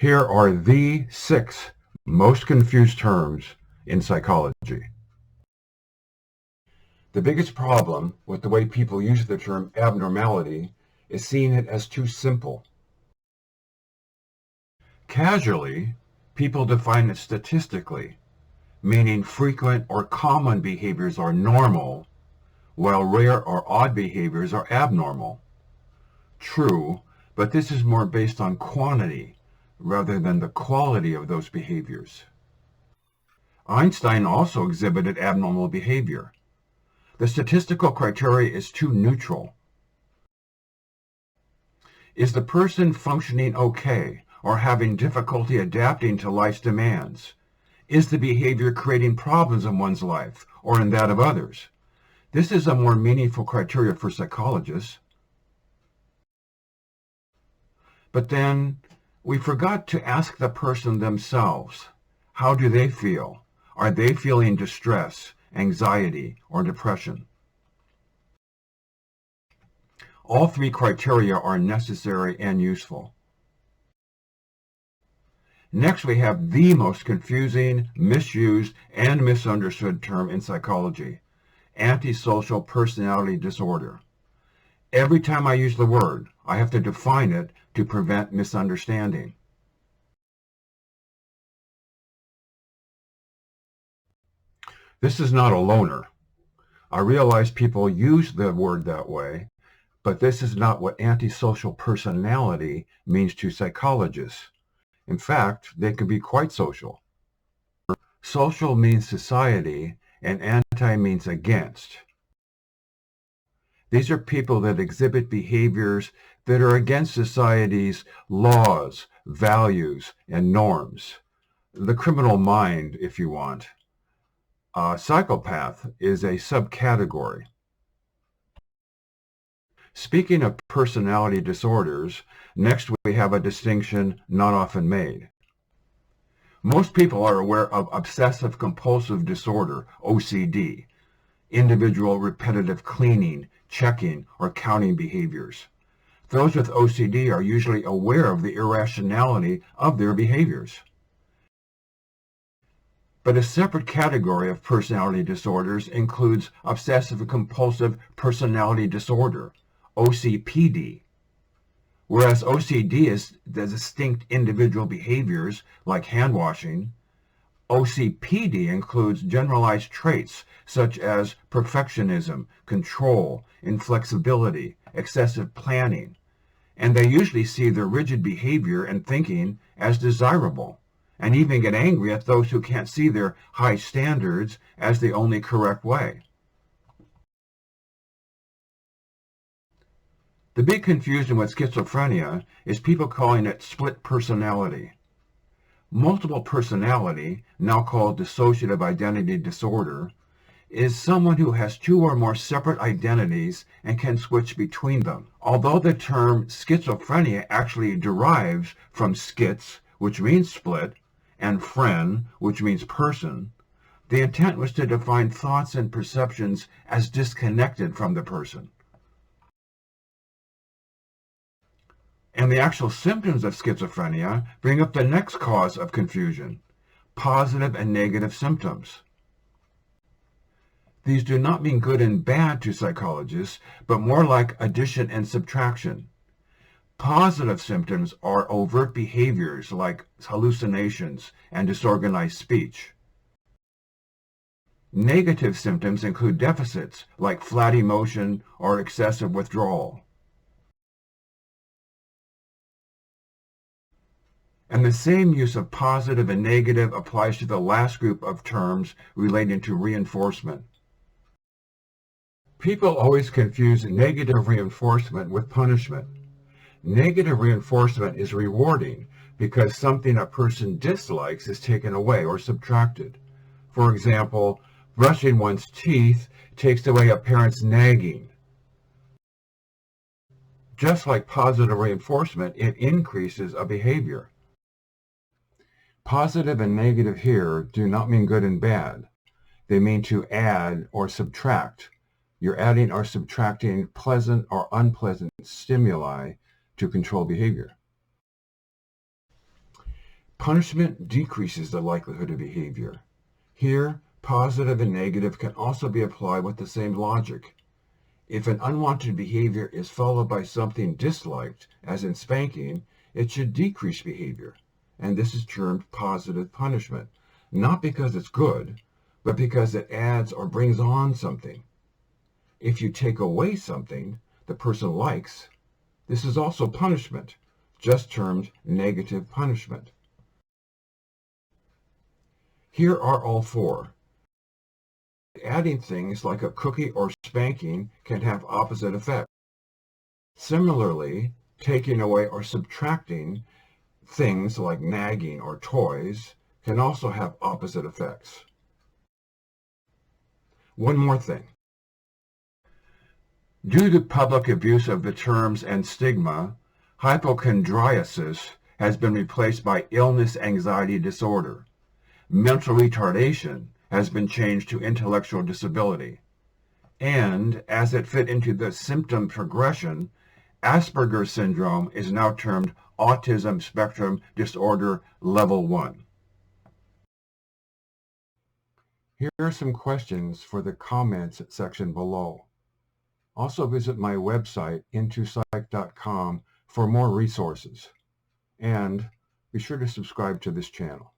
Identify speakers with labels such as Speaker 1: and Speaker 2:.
Speaker 1: Here are the 6 most confused terms in psychology. The biggest problem with the way people use the term abnormality is seeing it as too simple. Casually, people define it statistically, meaning frequent or common behaviors are normal, while rare or odd behaviors are abnormal. True, but this is more based on quantity rather than the quality of those behaviors. Einstein also exhibited abnormal behavior. The statistical criteria is too neutral. Is the person functioning okay or having difficulty adapting to life's demands? Is the behavior creating problems in one's life or in that of others? This is a more meaningful criteria for psychologists. But then we forgot to ask the person themselves. How do they feel? Are they feeling distress, anxiety, or depression? All 3 criteria are necessary and useful. Next, we have the most confusing, misused, and misunderstood term in psychology, antisocial personality disorder. Every time I use the word, I have to define it to prevent misunderstanding. This is not a loner. I realize people use the word that way, but this is not what antisocial personality means to psychologists. In fact, they can be quite social. Social means society, and anti means against. These are people that exhibit behaviors that are against society's laws, values, and norms. The criminal mind, if you want. A psychopath is a subcategory. Speaking of personality disorders, next we have a distinction not often made. Most people are aware of Obsessive-Compulsive Disorder, OCD, individual repetitive cleaning, checking, or counting behaviors. Those with OCD are usually aware of the irrationality of their behaviors. But a separate category of personality disorders includes Obsessive-Compulsive Personality Disorder, OCPD. Whereas OCD is the distinct individual behaviors like hand-washing, OCPD includes generalized traits such as perfectionism, control, inflexibility, excessive planning, and they usually see their rigid behavior and thinking as desirable, and even get angry at those who can't see their high standards as the only correct way. The big confusion with schizophrenia is people calling it split personality. Multiple personality, now called dissociative identity disorder, is someone who has 2 or more separate identities and can switch between them. Although the term schizophrenia actually derives from schiz, which means split, and phren, which means person, the intent was to define thoughts and perceptions as disconnected from the person. And the actual symptoms of schizophrenia bring up the next cause of confusion, positive and negative symptoms. These do not mean good and bad to psychologists, but more like addition and subtraction. Positive symptoms are overt behaviors like hallucinations and disorganized speech. Negative symptoms include deficits like flat emotion or excessive withdrawal. And the same use of positive and negative applies to the last group of terms relating to reinforcement. People always confuse negative reinforcement with punishment. Negative reinforcement is rewarding because something a person dislikes is taken away or subtracted. For example, brushing one's teeth takes away a parent's nagging. Just like positive reinforcement, it increases a behavior. Positive and negative here do not mean good and bad. They mean to add or subtract. You're adding or subtracting pleasant or unpleasant stimuli to control behavior. Punishment decreases the likelihood of behavior. Here, positive and negative can also be applied with the same logic. If an unwanted behavior is followed by something disliked, as in spanking, it should decrease behavior, and this is termed positive punishment, not because it's good, but because it adds or brings on something. If you take away something the person likes, this is also punishment, just termed negative punishment. Here are all four. Adding things like a cookie or spanking can have opposite effects. Similarly, taking away or subtracting things like nagging or toys can also have opposite effects. One more thing. Due to public abuse of the terms and stigma, hypochondriasis has been replaced by illness anxiety disorder. Mental retardation has been changed to intellectual disability. And as it fit into the symptom progression, Asperger's syndrome is now termed Autism Spectrum Disorder Level 1. Here are some questions for the comments section below. Also visit my website, intopsych.com, for more resources. And be sure to subscribe to this channel.